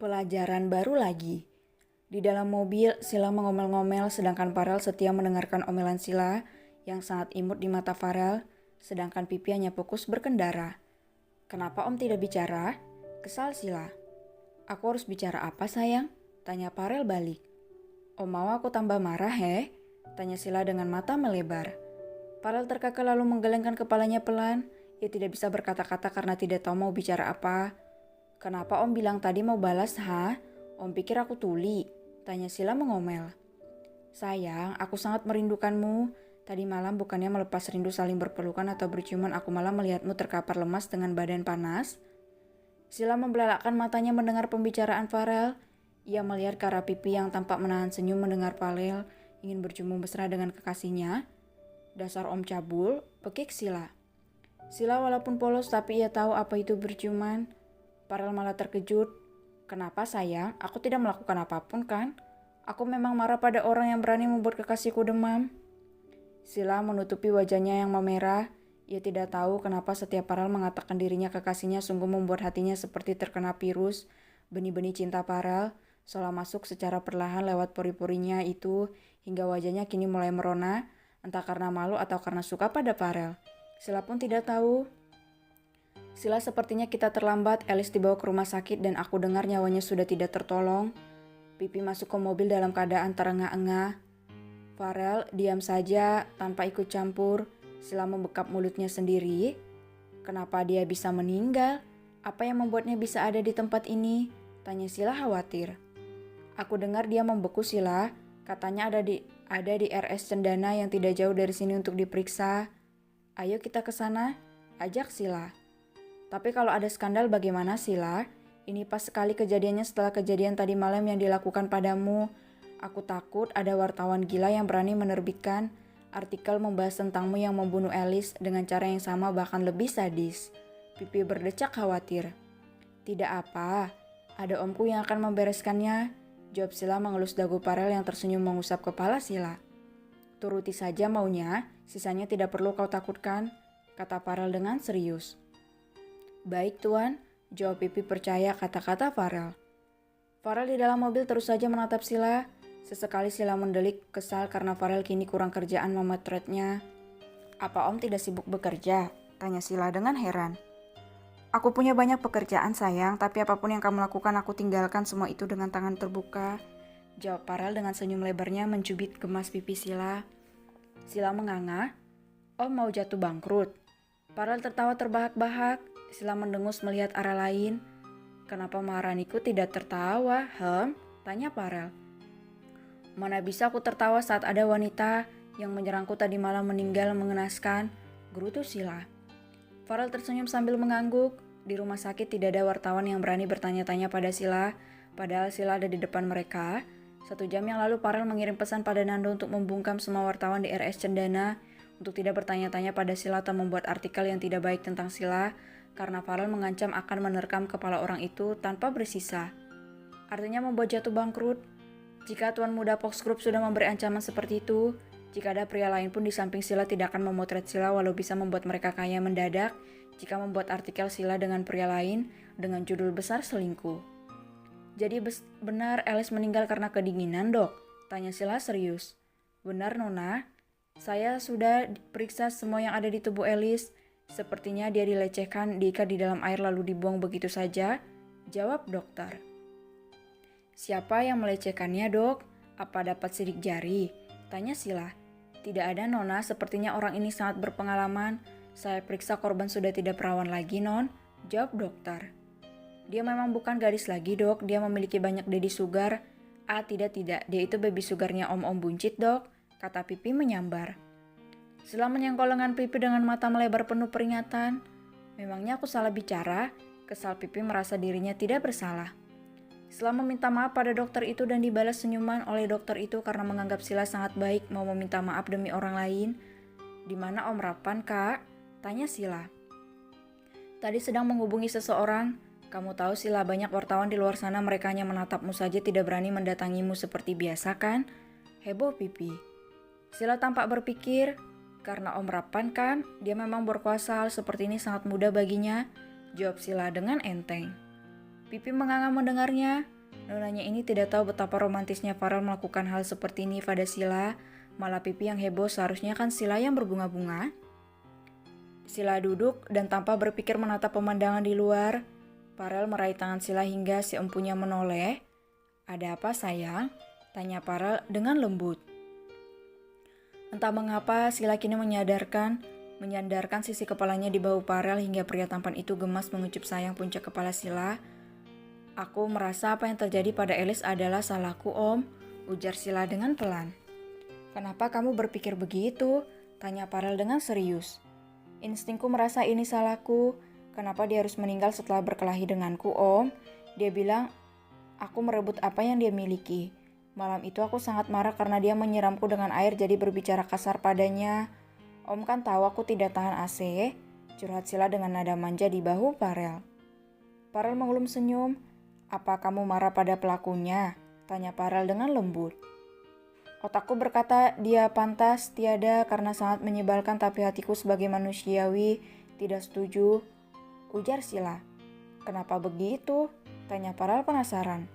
Pelajaran baru lagi. Di dalam mobil, Sila mengomel-ngomel sedangkan Farel setia mendengarkan omelan Sila yang sangat imut di mata Farel, sedangkan Pipi hanya fokus berkendara. "Kenapa Om tidak bicara?" Kesal Sila. "Aku harus bicara apa sayang?" Tanya Farel balik. "Om mau aku tambah marah Tanya Sila dengan mata melebar. Farel terkekeh lalu menggelengkan kepalanya pelan. Ia tidak bisa berkata-kata karena tidak tahu mau bicara apa. "Kenapa Om bilang tadi mau balas, Om pikir aku tuli?" Tanya Sila mengomel. "Sayang, aku sangat merindukanmu. Tadi malam bukannya melepas rindu saling berpelukan atau berciuman, aku malah melihatmu terkapar lemas dengan badan panas." Sila membelalakan matanya mendengar pembicaraan Farel. Ia melihat ke arah Pipi yang tampak menahan senyum mendengar Farel ingin bercium mesra dengan kekasihnya. "Dasar Om cabul," pekik Sila. Sila walaupun polos tapi ia tahu apa itu berciuman. Farel malah terkejut. "Kenapa sayang? Aku tidak melakukan apapun kan? Aku memang marah pada orang yang berani membuat kekasihku demam." Sila menutupi wajahnya yang memerah. Ia tidak tahu kenapa setiap Farel mengatakan dirinya kekasihnya sungguh membuat hatinya seperti terkena virus. Benih-benih cinta Farel seolah masuk secara perlahan lewat pori-porinya itu hingga wajahnya kini mulai merona, entah karena malu atau karena suka pada Farel. Sila pun tidak tahu. "Sila, sepertinya kita terlambat." Alice dibawa ke rumah sakit dan aku dengar nyawanya sudah tidak tertolong. Pipi masuk ke mobil dalam keadaan terengah-engah. Farel diam saja tanpa ikut campur. Sila membekap mulutnya sendiri. Kenapa dia bisa meninggal? Apa yang membuatnya bisa ada di tempat ini? Tanya Sila khawatir. "Aku dengar dia membeku Sila. Katanya ada di RS Cendana yang tidak jauh dari sini untuk diperiksa." "Ayo kita ke sana," ajak Sila. "Tapi kalau ada skandal bagaimana Sila? Ini pas sekali kejadiannya setelah kejadian tadi malam yang dilakukan padamu. Aku takut ada wartawan gila yang berani menerbitkan artikel membahas tentangmu yang membunuh Alice dengan cara yang sama bahkan lebih sadis." Pipi berdecak khawatir. "Tidak apa, ada omku yang akan membereskannya," jawab Sila mengelus dagu Farel yang tersenyum mengusap kepala Sila. "Turuti saja maunya, sisanya tidak perlu kau takutkan," kata Farel dengan serius. "Baik Tuan," jawab Pipi percaya kata-kata Farel. Farel di dalam mobil terus saja menatap Sila. Sesekali Sila mendelik kesal karena Farel kini kurang kerjaan memotretnya. "Apa Om tidak sibuk bekerja?" tanya Sila dengan heran. "Aku punya banyak pekerjaan sayang, tapi apapun yang kamu lakukan aku tinggalkan semua itu dengan tangan terbuka," jawab Farel dengan senyum lebarnya mencubit gemas pipi Sila. Sila menganga. "Om mau jatuh bangkrut?" Farel tertawa terbahak-bahak. Sila mendengus melihat arah lain. "Kenapa Maharaniku tidak tertawa, tanya Farel. "Mana bisa aku tertawa saat ada wanita yang menyerangku tadi malam meninggal mengenaskan," gerutu Sila. Farel tersenyum sambil mengangguk. Di rumah sakit tidak ada wartawan yang berani bertanya-tanya pada Sila, padahal Sila ada di depan mereka. 1 jam yang lalu Farel mengirim pesan pada Nando untuk membungkam semua wartawan di RS Cendana untuk tidak bertanya-tanya pada Sila atau membuat artikel yang tidak baik tentang Sila, karena Farel mengancam akan menerkam kepala orang itu tanpa bersisa. Artinya membuat jatuh bangkrut. Jika Tuan Muda Fox Group sudah memberi ancaman seperti itu, jika ada pria lain pun di samping Sila tidak akan memotret Sila walau bisa membuat mereka kaya mendadak jika membuat artikel Sila dengan pria lain dengan judul besar selingkuh. "Jadi benar Alice meninggal karena kedinginan, Dok?" tanya Sila serius. "Benar, Nona. Saya sudah periksa semua yang ada di tubuh Alice. Sepertinya dia dilecehkan, diikat di dalam air lalu dibuang begitu saja," jawab dokter. "Siapa yang melecehkannya, Dok? Apa dapat sidik jari?" tanya Sila. "Tidak ada, Nona. Sepertinya orang ini sangat berpengalaman. Saya periksa korban sudah tidak perawan lagi, Non," jawab dokter. "Dia memang bukan gadis lagi, Dok. Dia memiliki banyak daddy sugar." "Ah, tidak. Dia itu baby sugarnya om-om buncit, Dok," kata Pipi menyambar. Sila menyengkol lengan Pipi dengan mata melebar penuh peringatan. "Memangnya aku salah bicara?" Kesal Pipi merasa dirinya tidak bersalah. Sila meminta maaf pada dokter itu dan dibalas senyuman oleh dokter itu karena menganggap Sila sangat baik mau meminta maaf demi orang lain. "Di mana Om Rapan, Kak?" tanya Sila. "Tadi sedang menghubungi seseorang. Kamu tahu Sila, banyak wartawan di luar sana, mereka hanya menatapmu saja, tidak berani mendatangimu seperti biasa kan?" heboh Pipi. Sila tampak berpikir, karena Om Rapan kan, dia memang berkuasa, hal seperti ini sangat mudah baginya, jawab Sila dengan enteng. Pipi menganga mendengarnya. Nonanya ini tidak tahu betapa romantisnya Farel melakukan hal seperti ini pada Sila. Malah Pipi yang heboh, seharusnya kan Sila yang berbunga-bunga. Sila duduk dan tanpa berpikir menatap pemandangan di luar. Farel meraih tangan Sila hingga si empunya menoleh. "Ada apa sayang?" tanya Farel dengan lembut. Entah mengapa Sila kini menyandarkan sisi kepalanya di bahu Farel hingga pria tampan itu gemas mengucup sayang puncak kepala Sila. "Aku merasa apa yang terjadi pada Elis adalah salahku, Om," ujar Sila dengan pelan. "Kenapa kamu berpikir begitu?" tanya Farel dengan serius. "Instingku merasa ini salahku. Kenapa dia harus meninggal setelah berkelahi denganku, Om? Dia bilang aku merebut apa yang dia miliki. Malam itu aku sangat marah karena dia menyiramku dengan air, jadi berbicara kasar padanya. Om kan tahu aku tidak tahan AC," curhat Sila dengan nada manja di bahu Farel. Farel mengelum senyum. "Apa kamu marah pada pelakunya?" tanya Farel dengan lembut. "Otakku berkata dia pantas tiada karena sangat menyebalkan, tapi hatiku sebagai manusiawi tidak setuju," ujar Sila. "Kenapa begitu?" tanya Farel penasaran.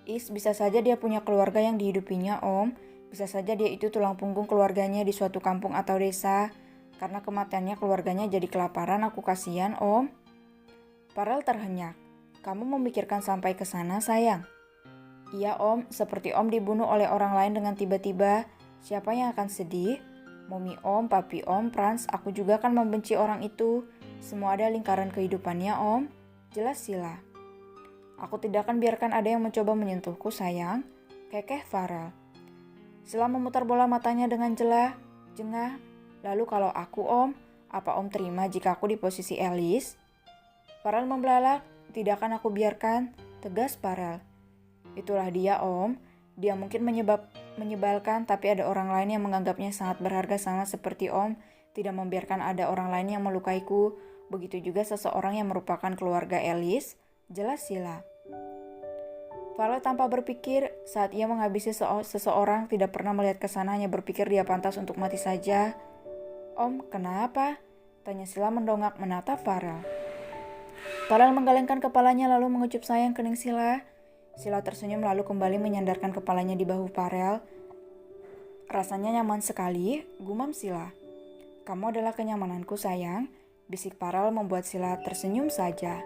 Bisa saja dia punya keluarga yang dihidupinya, Om. Bisa saja dia itu tulang punggung keluarganya di suatu kampung atau desa. Karena kematiannya keluarganya jadi kelaparan, aku kasihan, Om." Farel terhenyak. "Kamu memikirkan sampai ke sana, sayang?" "Iya, Om. Seperti Om dibunuh oleh orang lain dengan tiba-tiba. Siapa yang akan sedih? Mami Om, Papi Om, Franz. Aku juga kan membenci orang itu. Semua ada lingkaran kehidupannya, Om," jelas Sila. "Aku tidak akan biarkan ada yang mencoba menyentuhku, sayang," kekeh Farel. Sila memutar bola matanya dengan jengah. "Lalu kalau aku, Om, apa Om terima jika aku di posisi Elis?" Farel membelalak. "Tidak akan aku biarkan," tegas Farel. "Itulah dia, Om. Dia mungkin menyebalkan, tapi ada orang lain yang menganggapnya sangat berharga sama seperti Om. Tidak membiarkan ada orang lain yang melukaiku. Begitu juga seseorang yang merupakan keluarga Elis," jelas Sila. Farel tanpa berpikir, saat ia menghabisi seseorang tidak pernah melihat ke sana, hanya berpikir dia pantas untuk mati saja. "Om, kenapa?" tanya Sila mendongak menatap Farel. Farel menggelengkan kepalanya lalu mengucup sayang kening Sila. Sila tersenyum lalu kembali menyandarkan kepalanya di bahu Farel. "Rasanya nyaman sekali," gumam Sila. "Kamu adalah kenyamananku, sayang," bisik Farel membuat Sila tersenyum saja.